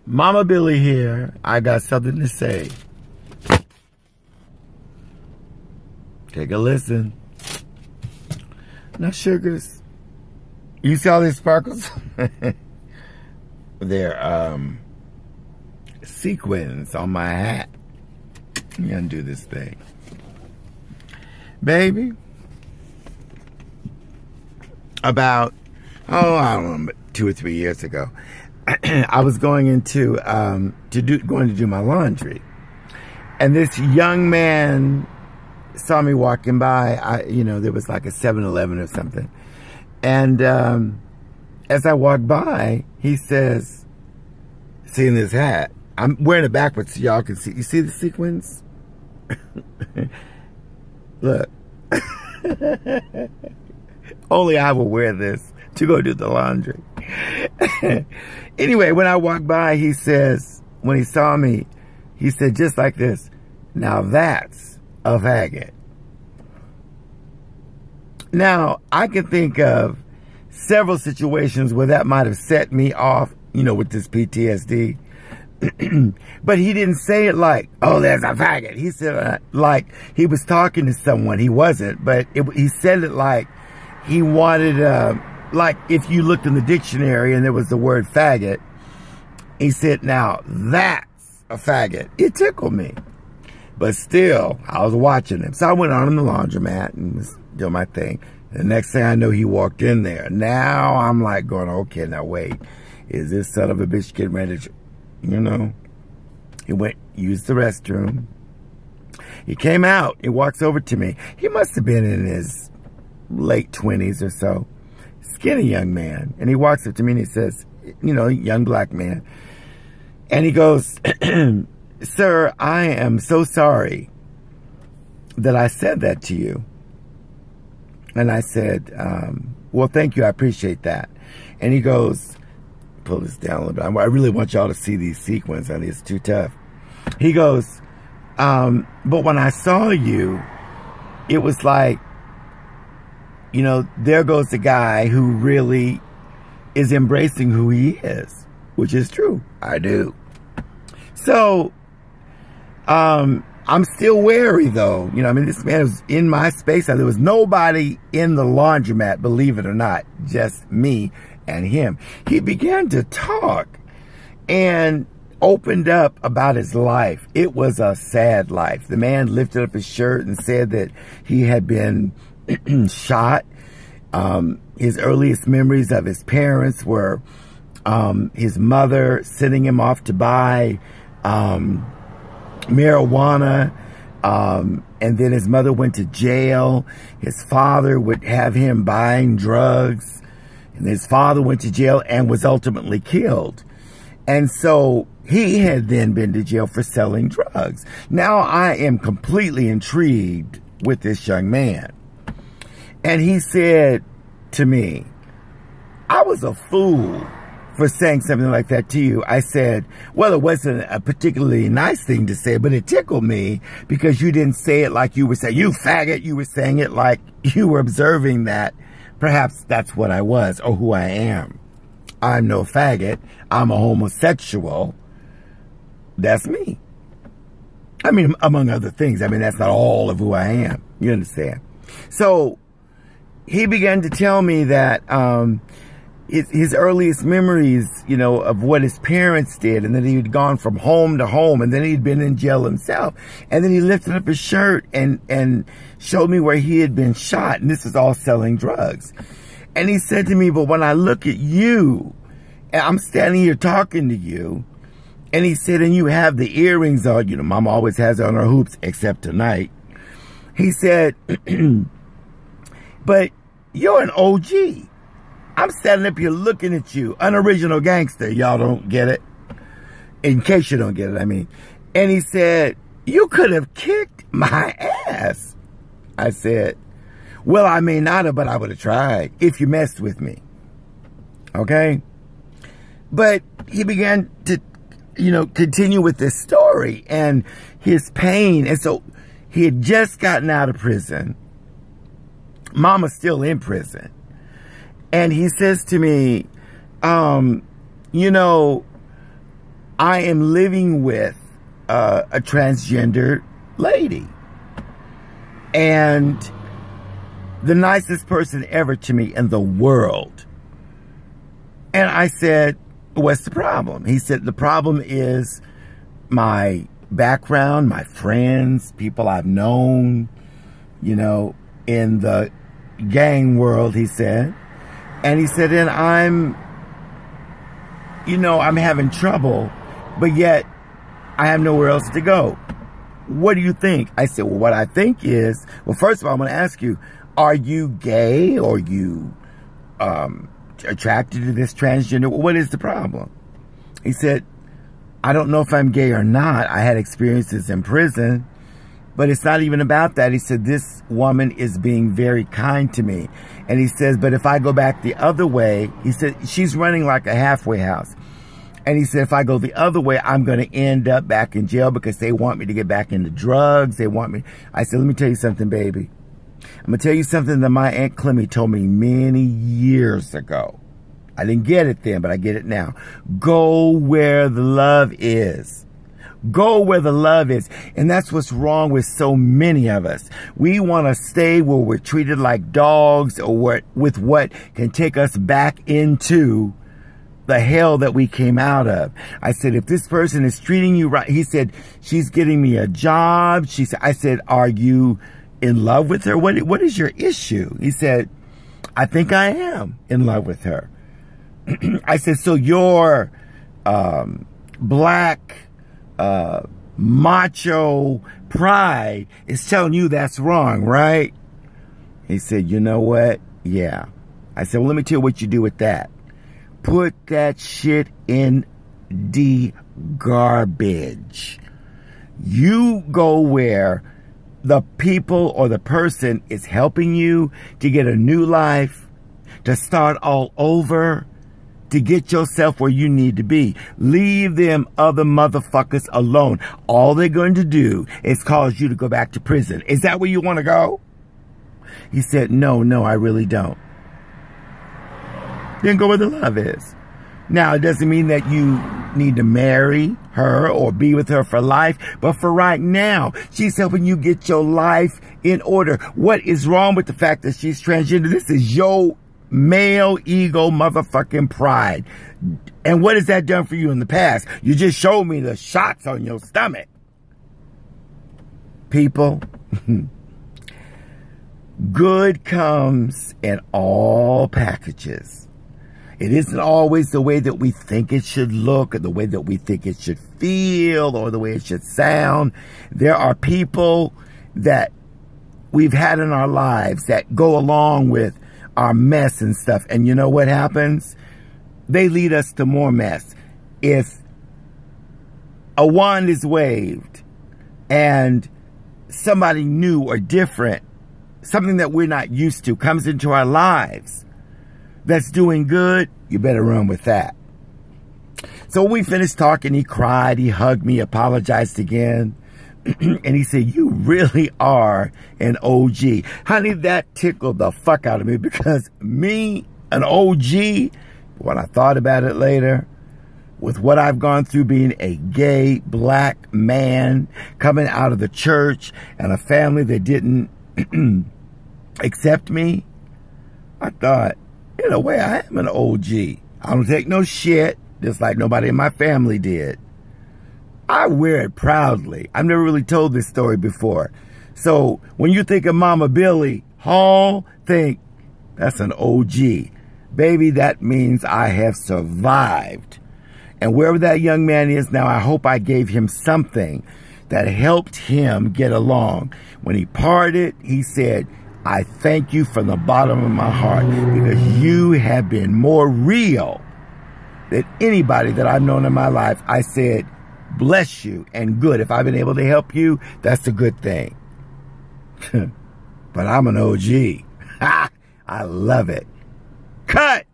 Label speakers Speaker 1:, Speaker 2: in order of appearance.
Speaker 1: Mama Billie here. I got something to say. Take a listen. Now, sugars, you see all these sparkles? They're sequins on my hat. Let me undo this thing. Baby, about, I don't know, 2 or 3 years ago, I was going into going to do my laundry, and this young man saw me walking by. There was like a 7-Eleven or something, and as I walked by, he says, "Seeing this hat? I'm wearing it backwards so y'all can see. You see the sequins? Look." Only I will wear this to go do the laundry. Anyway, when I walked by, he says, when he saw me, he said just like this, "Now that's a faggot." Now, I can think of several situations where that might have set me off, with this PTSD. But he didn't say it like, "Oh, there's a faggot." He said like he was talking to someone. He wasn't, but he said it like he wanted, like if you looked in the dictionary and there was the word faggot, he said, "Now that's a faggot." It tickled me. But still, I was watching him. So I went on in the laundromat and was doing my thing. The next thing I know, he walked in there. Now I'm like going, okay, now wait. Is this son of a bitch getting ready to, He went, used the restroom. He came out. He walks over to me. He must have been in his late 20s or so. Skinny young man. And he walks up to me and he says, young black man. And he goes, "Sir, I am so sorry that I said that to you." And I said, "Well, thank you. I appreciate that." And he goes, pull this down a little bit. I really want y'all to see these sequins. I mean, it's too tough. He goes, "But when I saw you, it was like, there goes the guy who really is embracing who he is," which is true. I do. So, I'm still wary though. This man was in my space. There was nobody in the laundromat, believe it or not, just me and him. He began to talk and opened up about his life. It was a sad life. The man lifted up his shirt and said that he had been shot. His earliest memories of his parents were his mother sending him off to buy marijuana, and then his mother went to jail. His father would have him buying drugs, and his father went to jail and was ultimately killed. And so he had then been to jail for selling drugs. Now I am completely intrigued with this young man. And he said to me, "I was a fool for saying something like that to you." I said, "Well, it wasn't a particularly nice thing to say, but it tickled me because you didn't say it like you were saying, 'You faggot.' You were saying it like you were observing that perhaps that's what I was or who I am. I'm no faggot. I'm a homosexual. That's me. Among other things. That's not all of who I am. You understand?" So he began to tell me that his earliest memories, of what his parents did, and then he had gone from home to home, and then he'd been in jail himself, and then he lifted up his shirt and showed me where he had been shot, and this is all selling drugs. And he said to me, "But when I look at you, and I'm standing here talking to you," and he said, "and you have the earrings on," Mama always has on her hoops, except tonight. He said, "But you're an OG. I'm standing up here looking at you, unoriginal gangster." Y'all don't get it. In case you don't get it, And he said, "You could have kicked my ass." I said, "Well, I may not have, but I would have tried if you messed with me." Okay? But he began to, continue with this story and his pain. And so he had just gotten out of prison. Mama's still in prison. And he says to me, I am living with a transgender lady. And the nicest person ever to me in the world. And I said, what's the problem? He said, the problem is my background, my friends, people I've known, you know, in the gang world, he said. And he said, and I'm having trouble, but yet I have nowhere else to go. What do you think? I said, well, what I think is, well, first of all, I'm going to ask you, are you gay or you attracted to this transgender? What is the problem? He said, I don't know if I'm gay or not. I had experiences in prison, but it's not even about that. He said, this woman is being very kind to me. And he says, but if I go back the other way, he said, she's running like a halfway house. And he said, if I go the other way, I'm going to end up back in jail because they want me to get back into drugs. They want me. I said, let me tell you something, baby. I'm going to tell you something that my Aunt Clemmy told me many years ago. I didn't get it then, but I get it now. Go where the love is. Go where the love is. And that's what's wrong with so many of us. We want to stay where we're treated like dogs or with what can take us back into the hell that we came out of. I said, if this person is treating you right, he said, she's getting me a job. I said, are you in love with her? What is your issue? He said, I think I am in love with her. I said, so your black macho pride is telling you that's wrong, right? He said, you know what? Yeah. I said, well, let me tell you what you do with that. Put that shit in the garbage. You go where the people or the person is helping you to get a new life, to start all over, to get yourself where you need to be. Leave them other motherfuckers alone. All they're going to do is cause you to go back to prison. Is that where you want to go? He said, no, I really don't. Then go where the love is. Now, it doesn't mean that you need to marry her or be with her for life, but for right now, she's helping you get your life in order. What is wrong with the fact that she's transgender? This is your male ego motherfucking pride. And what has that done for you in the past? You just showed me the shots on your stomach. People, good comes in all packages. It isn't always the way that we think it should look or the way that we think it should feel or the way it should sound. There are people that we've had in our lives that go along with our mess and stuff. And you know what happens? They lead us to more mess. If a wand is waved and somebody new or different, something that we're not used to comes into our lives that's doing good, you better run with that. So when we finished talking, he cried, he hugged me, apologized again. And he said, you really are an OG. Honey, that tickled the fuck out of me because me, an OG, when I thought about it later, with what I've gone through being a gay black man, coming out of the church and a family that didn't accept me, I thought, in a way, I am an OG. I don't take no shit, just like nobody in my family did. I wear it proudly. I've never really told this story before. So when you think of Mama Billie Hall, think, that's an OG. Baby, that means I have survived. And wherever that young man is now, I hope I gave him something that helped him get along. When he parted, he said, I thank you from the bottom of my heart because you have been more real than anybody that I've known in my life. I said, bless you and good. If I've been able to help you, that's a good thing. But I'm an OG. I love it. Cut.